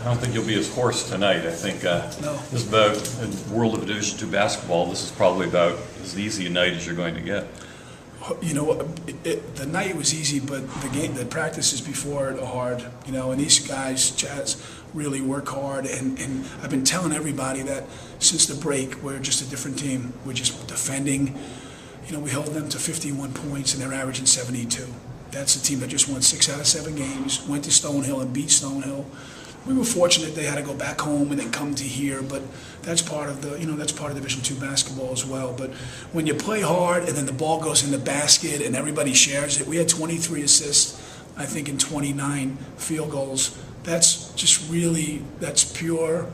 don't think you'll be as hoarse tonight. I think No. this is about in the world of Division II basketball. This is probably about as easy a night as you're going to get. You know, the night was easy, but the practices before it are hard. You know, and these guys, Chaz, really work hard. And I've been telling everybody that since the break, we're just a different team. We're just defending. You know, we held them to 51 points, and they're averaging 72. That's a team that just won 6 out of 7 games. Went to Stonehill and beat Stonehill. We were fortunate they had to go back home and then come to here, but that's part of that's part of Division II basketball as well. But when you play hard and then the ball goes in the basket and everybody shares it, we had 23 assists, I think, in 29 field goals. That's just really, that's pure,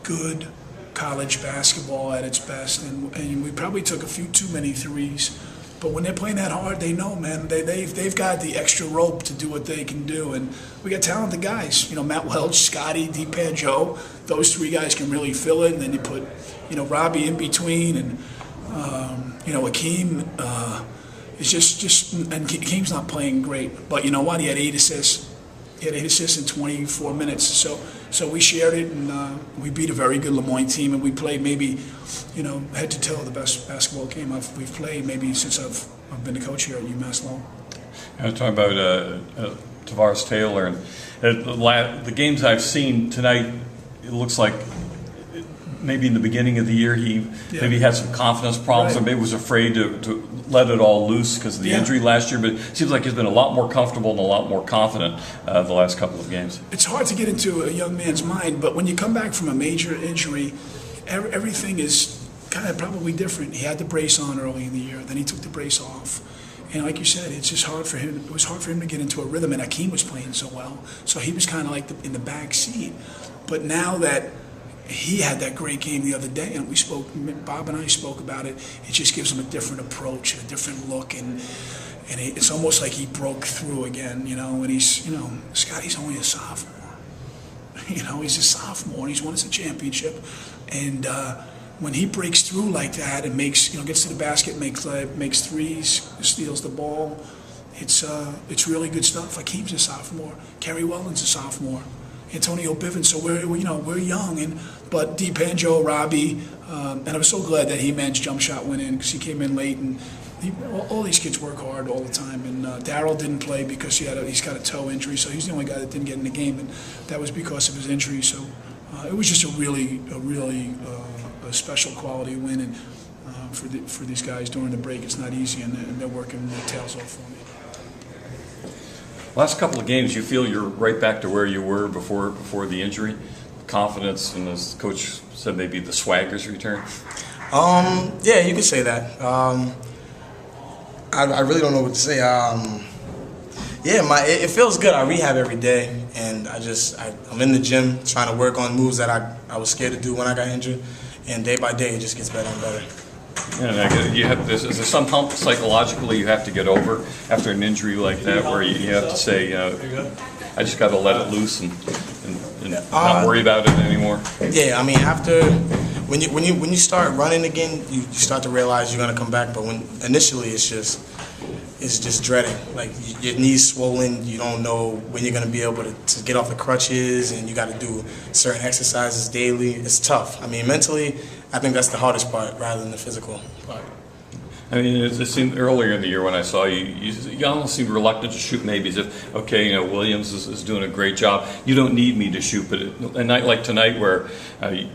good college basketball at its best. And we probably took a few too many threes. But when they're playing that hard, they know, man, they've got the extra rope to do what they can do. And we got talented guys. You know, Matt Welch, Scotty, D-Pan, Joe. Those 3 guys can really fill it. And then you put, Robbie in between. And, Akeem is just and Akeem's not playing great. But you know what? He had 8 assists. He had 8 assists in 24 minutes. So we shared it, and we beat a very good Lemoyne team, and we played maybe, head to toe the best basketball game we've played maybe since I've been the coach here at UMass Lowell. I was talking about Tavares Taylor, and the games I've seen tonight, it looks like maybe in the beginning of the year he maybe had some confidence problems, right, or maybe was afraid to let it all loose because of the injury last year. But it seems like he's been a lot more comfortable and a lot more confident the last couple of games. It's hard to get into a young man's mind, but when you come back from a major injury, everything is kind of probably different. He had the brace on early in the year, then he took the brace off. And like you said, it's just hard for him. It was hard for him to get into a rhythm, and Akeem was playing so well. So he was kind of like in the back seat. But now that he had that great game the other day, and Bob and I spoke about it, it just gives him a different approach, a different look, and it's almost like he broke through again, and he's, Scotty's only a sophomore. He's a sophomore, and he's won us a championship. And when he breaks through like that and makes, gets to the basket, makes threes, steals the ball, it's really good stuff. Akeem's a sophomore. Kerry Welland's a sophomore. Antonio Bivens, so we're young, but D-Pan, Joe, Robbie, and I was so glad that He-Man's jump shot went in because he came in late, and all these kids work hard all the time. And Darryl didn't play because he's got a toe injury, so he's the only guy that didn't get in the game, and that was because of his injury. So it was just a really special quality win, and for these guys during the break, it's not easy, and they're working their tails off for me. Last couple of games, you feel you're right back to where you were before the injury? Confidence, and as the coach said, maybe the swagger's return? Yeah, you could say that. I really don't know what to say. It feels good. I rehab every day, and I'm in the gym trying to work on moves that I was scared to do when I got injured, and day by day it just gets better and better. And is there some hump psychologically you have to get over after an injury like that, where you have to say, I just got to let it loose and not worry about it anymore? Yeah, I mean, after when you start running again, you start to realize you're gonna come back. But initially it's just dreading. Like your knees swollen, you don't know when you're gonna be able to get off the crutches, and you got to do certain exercises daily. It's tough. I mean, mentally, I think that's the hardest part rather than the physical part. I mean, it seemed earlier in the year when I saw you, you almost seemed reluctant to shoot, maybe as if, okay, Williams is doing a great job. You don't need me to shoot. But a night like tonight where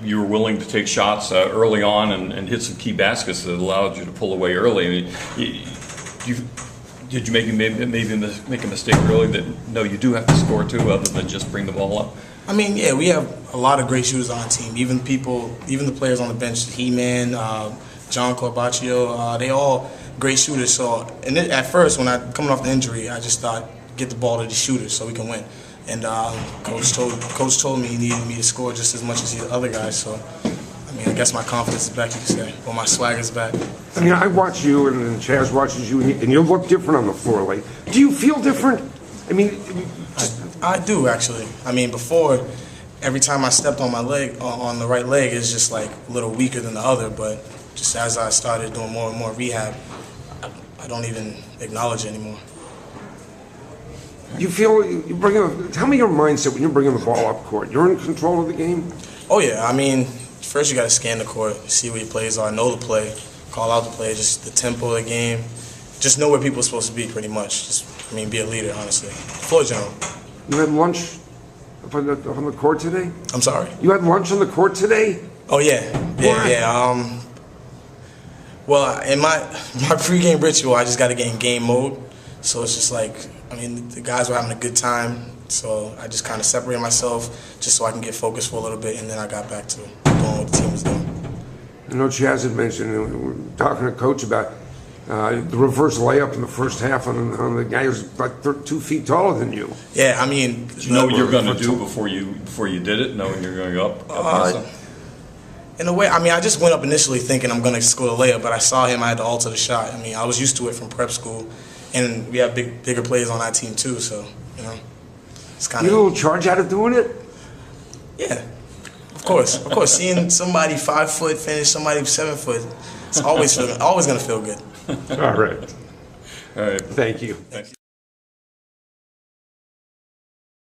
you were willing to take shots early on and hit some key baskets that allowed you to pull away early. I mean, did you maybe make a mistake early that, no, you do have to score too, other than just bring the ball up? I mean, yeah, we have a lot of great shooters on our team. Even the players on the bench, He-Man, John Corbaccio, they all great shooters. So, at first, when coming off the injury, I just thought, get the ball to the shooters so we can win. And coach told me he needed me to score just as much as the other guys. So, I mean, I guess my confidence is back, you could say, or my swagger's back. I mean, I watch you, and then Chaz watches you, and you look different on the floor. Like, do you feel different? I mean, I do, actually. I mean, before, every time I stepped on my leg, on the right leg, it's just like a little weaker than the other. But just as I started doing more and more rehab, I don't even acknowledge it anymore. You feel tell me your mindset when you're bringing the ball up court. You're in control of the game? Oh, yeah. I mean, first you got to scan the court, see where your plays are, know the play, call out the play, just the tempo of the game. Just know where people are supposed to be, pretty much. Just, be a leader, honestly. Floor general. You had lunch on the court today? I'm sorry? You had lunch on the court today? Oh, yeah. Why? Yeah. Well, in my pregame ritual, I just got to get in game mode. So it's just like, the guys were having a good time, so I just kind of separated myself just so I can get focused for a little bit, and then I got back to doing what the team was doing. I know Chaz had mentioned, we were talking to Coach about the reverse layup in the first half on the guy who's like 2 feet taller than you. Yeah, Did you know what you were going to do before you did it, knowing you're going to go up? In a way, I just went up initially thinking I'm going to score the layup, but I saw him, I had to alter the shot. I was used to it from prep school, and we have bigger players on our team too, so, it's kind of... You get a little charge out of doing it? Yeah, of course. Seeing somebody 5 foot finish somebody 7 foot, it's always going to feel good. All right. All right. Thank you. Thank you.